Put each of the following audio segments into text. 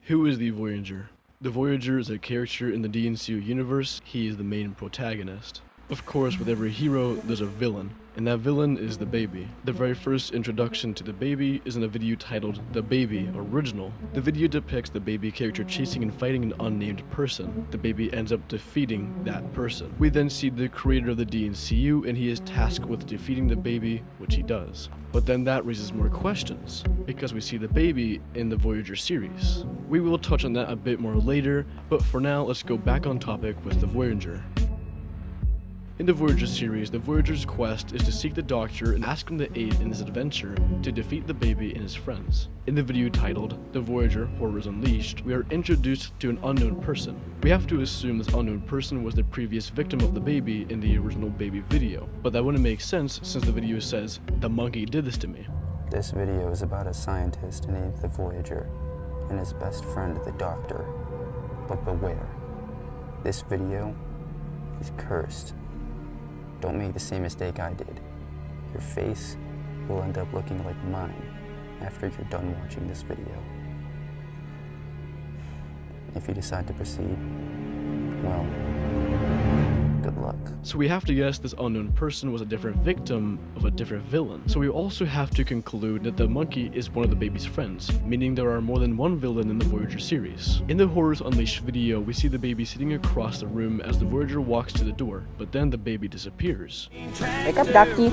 Who is the Voyager? The Voyager is a character in the DNCU universe. He is the main protagonist. Of course, with every hero, there's a villain, and that villain is the baby. The very first introduction to the baby is in a video titled The Baby Original. The video depicts the baby character chasing and fighting an unnamed person. The baby ends up defeating that person. We then see the creator of the DNCU, and he is tasked with defeating the baby, which he does. But then that raises more questions, because we see the baby in the Voyager series. We will touch on that a bit more later, but for now, let's go back on topic with the Voyager. In the Voyager series, the Voyager's quest is to seek the Doctor and ask him to aid in his adventure to defeat the baby and his friends. In the video titled The Voyager Horrors Unleashed, we are introduced to an unknown person. We have to assume this unknown person was the previous victim of the baby in the original baby video, but that wouldn't make sense since the video says, "The monkey did this to me." This video is about a scientist named the Voyager and his best friend, the Doctor. But beware, this video is cursed. Don't make the same mistake I did. Your face will end up looking like mine after you're done watching this video. If you decide to proceed, well, good luck. So we have to guess this unknown person was a different victim of a different villain. So we also have to conclude that the monkey is one of the baby's friends, meaning there are more than one villain in the Voyager series. In the Horrors Unleashed video, we see the baby sitting across the room as the Voyager walks to the door, but then the baby disappears. Wake up, Ducky.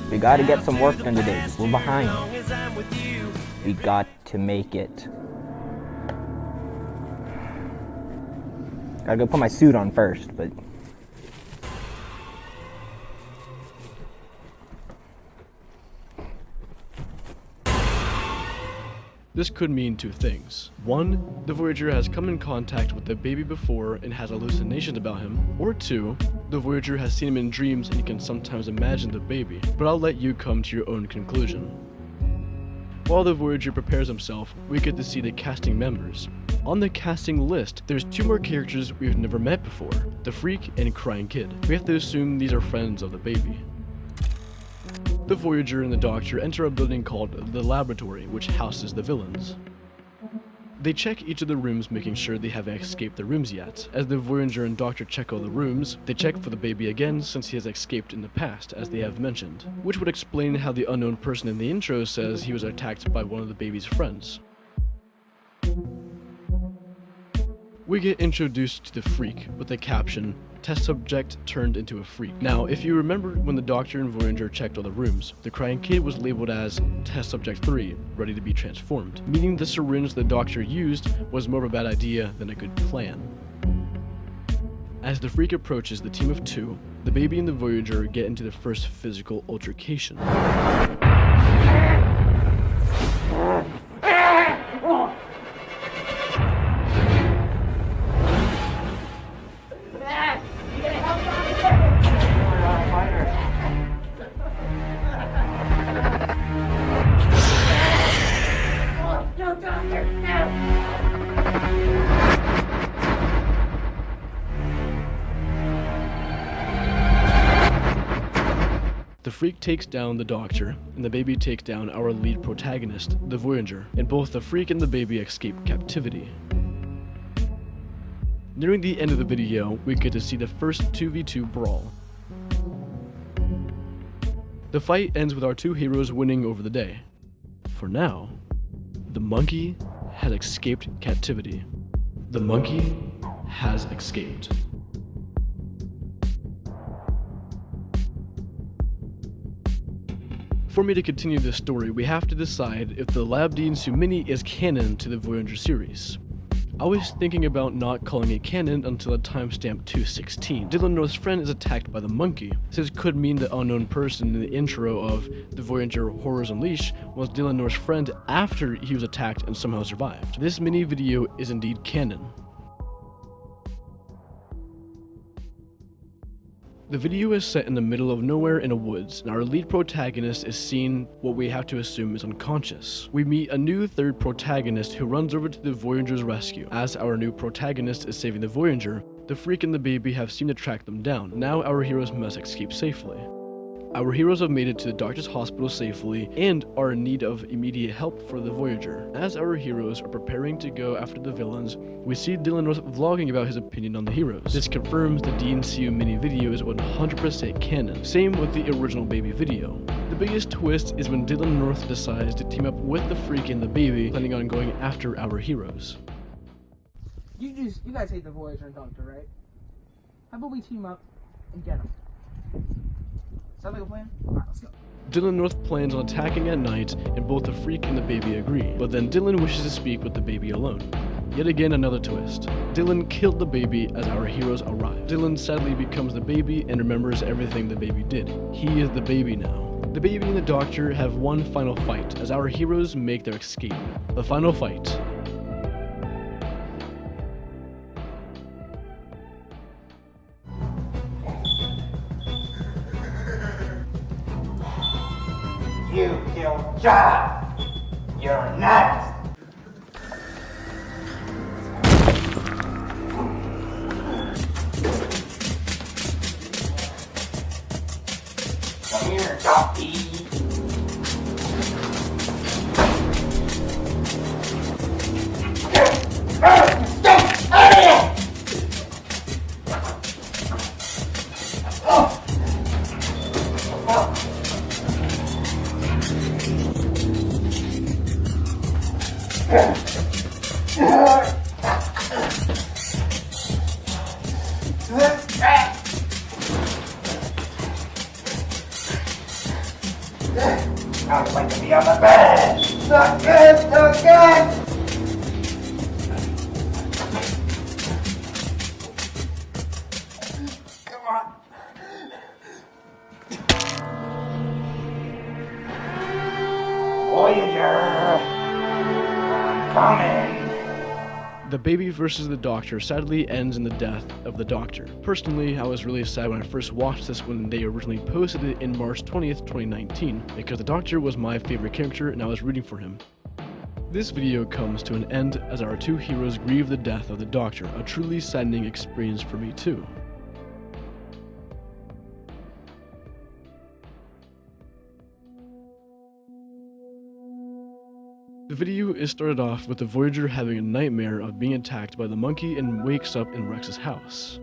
We gotta get some work done today. We're behind. We got to make it. Gotta go put my suit on first, but... This could mean two things. One, the Voyager has come in contact with the baby before and has hallucinations about him. Or two, the Voyager has seen him in dreams and can sometimes imagine the baby. But I'll let you come to your own conclusion. While the Voyager prepares himself, we get to see the casting members. On the casting list, there's two more characters we've never met before, the Freak and Crying Kid. We have to assume these are friends of the baby. The Voyager and the Doctor enter a building called the Laboratory, which houses the villains. They check each of the rooms, making sure they haven't escaped the rooms yet. As the Voyager and Doctor check all the rooms, they check for the baby again since he has escaped in the past, as they have mentioned. Which would explain how the unknown person in the intro says he was attacked by one of the baby's friends. We get introduced to the Freak with the caption, "Test subject turned into a freak." Now, if you remember when the Doctor and Voyager checked all the rooms, the Crying Kid was labeled as Test Subject 3, ready to be transformed, meaning the syringe the Doctor used was more of a bad idea than a good plan. As the Freak approaches the team of two, the baby and the Voyager get into the first physical altercation. The Freak takes down the Doctor, and the baby takes down our lead protagonist, the Voyager, and both the Freak and the baby escape captivity. Nearing the end of the video, we get to see the first 2v2 brawl. The fight ends with our two heroes winning over the day. For now, the monkey has escaped captivity. The monkey has escaped. For me to continue this story, we have to decide if the Lab DNCU Mini is canon to the Voyager series. I was thinking about not calling it canon until a timestamp 216. Dylan North's friend is attacked by the monkey. This could mean the unknown person in the intro of the Voyager Horrors Unleashed was Dylan North's friend after he was attacked and somehow survived. This mini video is indeed canon. The video is set in the middle of nowhere in a woods, and our lead protagonist is seen what we have to assume is unconscious. We meet a new third protagonist who runs over to the Voyager's rescue. As our new protagonist is saving the Voyager, the Freak and the baby have seemed to track them down. Now our heroes must escape safely. Our heroes have made it to the doctor's hospital safely and are in need of immediate help for the Voyager. As our heroes are preparing to go after the villains, we see Dylan North vlogging about his opinion on the heroes. This confirms the DNCU Mini video is 100% canon. Same with the original Baby video. The biggest twist is when Dylan North decides to team up with the Freak and the Baby, planning on going after our heroes. You guys hate the Voyager and Doctor, right? How about we team up and get them? Sound like a plan? Alright, let's go. Dylan North plans on attacking at night, and both the Freak and the Baby agree, but then Dylan wishes to speak with the Baby alone. Yet again, another twist. Dylan killed the Baby as our heroes arrive. Dylan sadly becomes the Baby and remembers everything the Baby did. He is the Baby now. The Baby and the Doctor have one final fight as our heroes make their escape. The final fight. You killed 𝙎𝙊𝘾𝙄𝘼𝙎. You're next. Come here, Doppy. Stay out of here! I'd like to be on the bed. Not good, not good. Come on. Voyager, I'm coming. The Baby versus the Doctor sadly ends in the death of the Doctor. Personally, I was really sad when I first watched this when they originally posted it in March 20th, 2019, because the Doctor was my favorite character and I was rooting for him. This video comes to an end as our two heroes grieve the death of the Doctor, a truly saddening experience for me too. The video is started off with the Voyager having a nightmare of being attacked by the monkey and wakes up in Rex's house.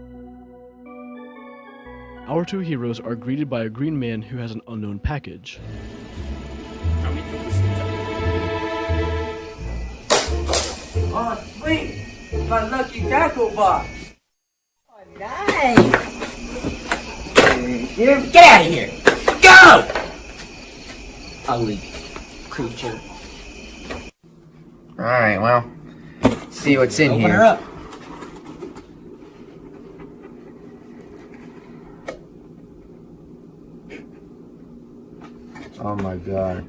Our two heroes are greeted by a green man who has an unknown package. Oh, sweet! My lucky tackle box! Oh, nice! Get out of here! Go! Ugly creature. Alright, well, let's see what's in here. Open her up. Oh my god.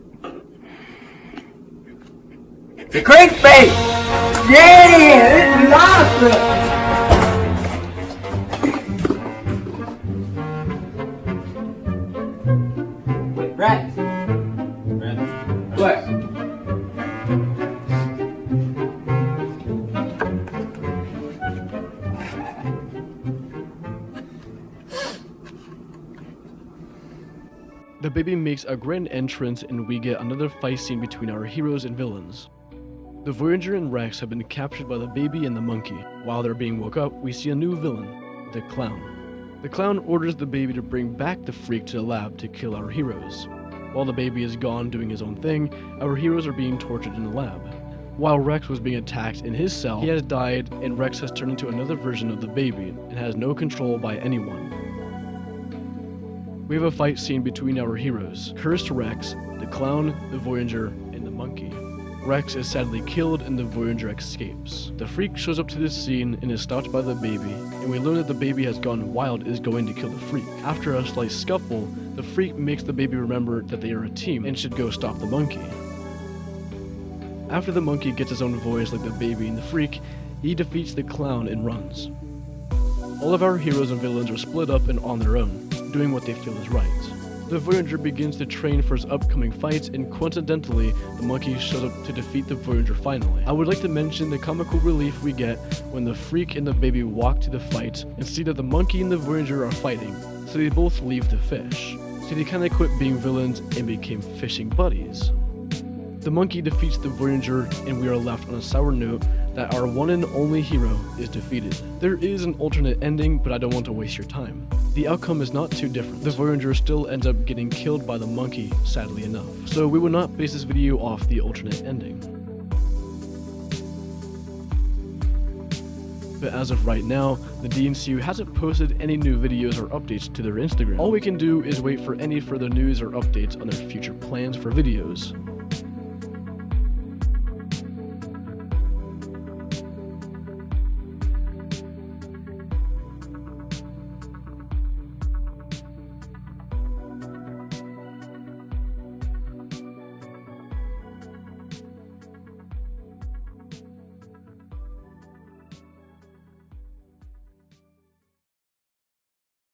It's a crankbait! Yeah! This is awesome! Rex! What? The Baby makes a grand entrance and we get another fight scene between our heroes and villains. The Voyager and Rex have been captured by the Baby and the monkey. While they're being woke up, we see a new villain, the Clown. The Clown orders the Baby to bring back the Freak to the lab to kill our heroes. While the Baby is gone doing his own thing, our heroes are being tortured in the lab. While Rex was being attacked in his cell, he has died and Rex has turned into another version of the Baby and has no control by anyone. We have a fight scene between our heroes, Cursed Rex, the Clown, the Voyager, and the monkey. Rex is sadly killed and the Voyager escapes. The Freak shows up to this scene and is stopped by the Baby, and we learn that the Baby has gone wild and is going to kill the Freak. After a slight scuffle, the Freak makes the Baby remember that they are a team and should go stop the monkey. After the monkey gets his own voice like the Baby and the Freak, he defeats the Clown and runs. All of our heroes and villains are split up and on their own, doing what they feel is right. The Voyager begins to train for his upcoming fights, and coincidentally, the monkey shows up to defeat the Voyager finally. I would like to mention the comical relief we get when the Freak and the Baby walk to the fight and see that the monkey and the Voyager are fighting, so they both leave the fish. so they kinda quit being villains and became fishing buddies. The monkey defeats the Voyager, and we are left on a sour note that our one and only hero is defeated. There is an alternate ending, but I don't want to waste your time. The outcome is not too different. The Voyager still ends up getting killed by the monkey, sadly enough. So we will not base this video off the alternate ending. But as of right now, the DNCU hasn't posted any new videos or updates to their Instagram. All we can do is wait for any further news or updates on their future plans for videos.